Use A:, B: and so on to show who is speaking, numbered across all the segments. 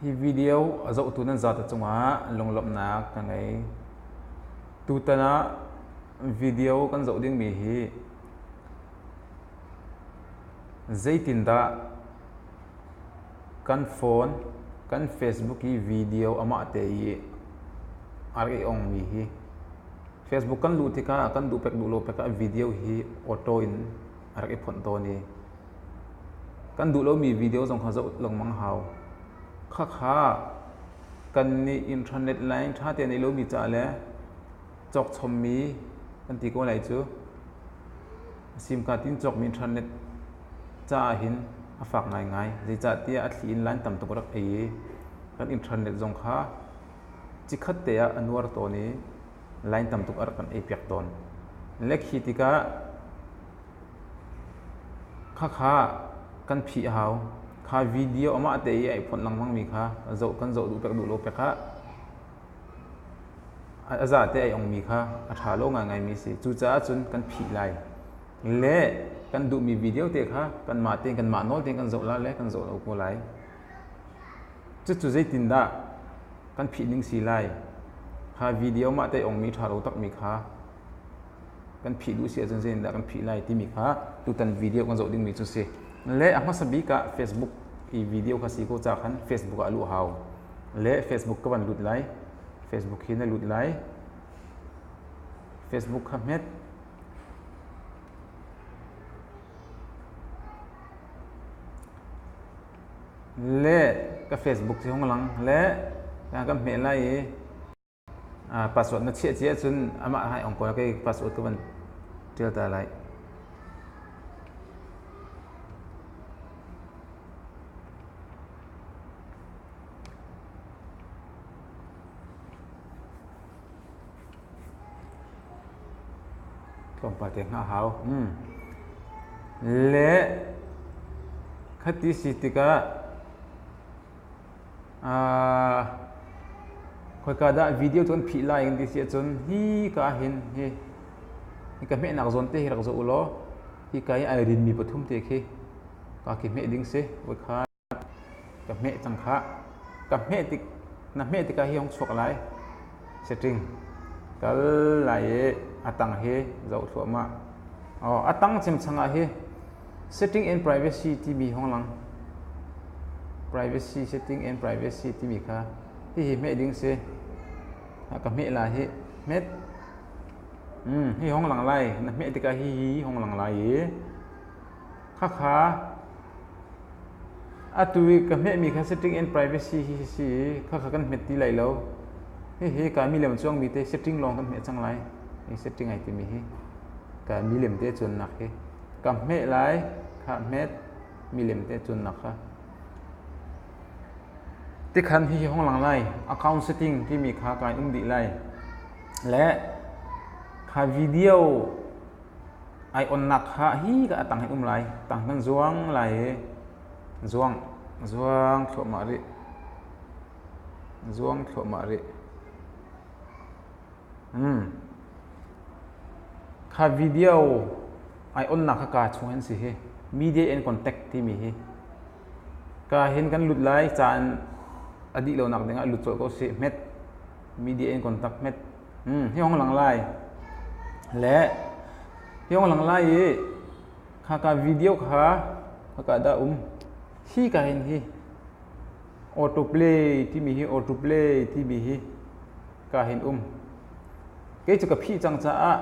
A: hi video zo tu nan zat chunga longlom na kan ei tu tana video kan zo ding mi hi zaitin da kan phone kan Facebook hi video ama te hi ari ong mi hi Facebook kan lu tika kan du pek du lo pek video hi auto in ari phon to ni kan du lo mi video jong kha zo long mang hau kha kha kan ni internet line tha te ni lo mi cha le chok chom mi kan ti ko lai chu sim card tin chok mi internet cha hin a fak ngai ngai ji cha tia a thli in line tam to rak ei kan internet jong kha chi khat te a anwar to ni line tam tuk ar kan ei pek ton lek hi tika kha kha kan phi hau kha video ama te ai phon lang mang mi kha zo kan zo du pek du lo pek kha aza te ai ong mi kha a tha lo ngai ngai mi si chu cha chun kan phi lai le kan du mi video te kha kan ma te kan ma nol te kan zo la le kan zo lo ko lai chu chu zai tin da kan phi ning si lai kha video ma te ong mi tha lo tak mi kha kan phi du sia chen chen da kan phi lai ti mi kha tu tan video kan zo ding mi chu se le a masabi ka Facebook i video kha si ko cha khan Facebook a lu hau le Facebook ka ban lut lai Facebook hi na lut lai Facebook kha met le ka Facebook si hong lang le ka me lai password na che che chun ama hai ong ko cái password ka ban tel ta lai không phải tiếng hào lệ khát tí xí tí cả khôi cả đã video tuần phi lại cái gì tuần hi cả hin hi cái mẹ nào dọn tê hi đặc dụ lo hi cái ai rin mi bớt thum tê khi cái mẹ đinh xe với khá cái mẹ chẳng khá cái mẹ tí cái hi không sọc lại setting cái lại atang he zau thua ma atang chem changa he setting and privacy tv hong lang privacy setting and privacy tv kha hi me ding se ka me la he met hi hong lang lai na me tika hi hong lang lai kha kha atui ka me mi kha setting and privacy hi si kha kha kan met ti lai lo hi ka mi lem chuang mi te setting long kan me chang lai setting ai ti mi hi ka mi lem te chun nak he ka me lai kha met mi lem te chun nak kha ti khan hi hong lang lai account setting ti mi kha ka di lai le kha video ai on nak kha hi ka tang hai lai tang kan zuang lai zuang thlo ma ri kha video ai on nak ka chuan si he media and contact ti mi hi ka hin kan lut lai chan adi lo nak denga lut chol ko si met media and contact met hi hong lang lai le hi hong lang lai kha ka video kha ka da hi ka hin hi autoplay ti mi hi autoplay ti mi hi ka hin cái chỗ cái phi chẳng cha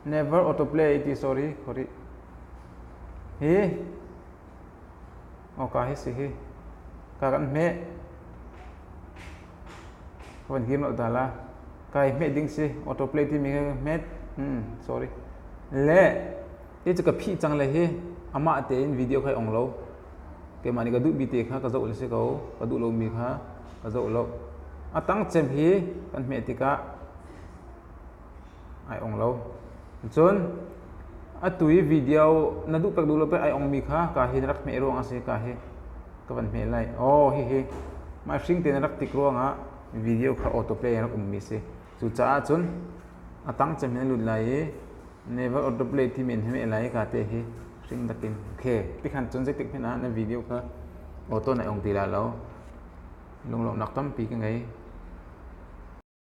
A: never autoplay thì sorry khori hi ka hi si hi ka kan me kon kim lo dala kai me ding si autoplay thì mình me sorry le cái chỗ cái phi chẳng le hi ama te in video khai ong lo cái mani ka du bi te kha ka zo le se ko ka du lo mi kha ka zo lo atang chem hi kan me tika ai ong lo chun atui video na du pek du lo pe ai ong mi kha ka hin rak me rong ase ka he ka ban me lai hi ma sing te na rak tik rong a video kha auto play rak mi se chu cha chun atang chem ne lut lai never auto play ti men me lai ka te hi sing dakin khe ti khan chun je tik na video kha auto na ong ti la lo lung lo nak tam pi ka ngai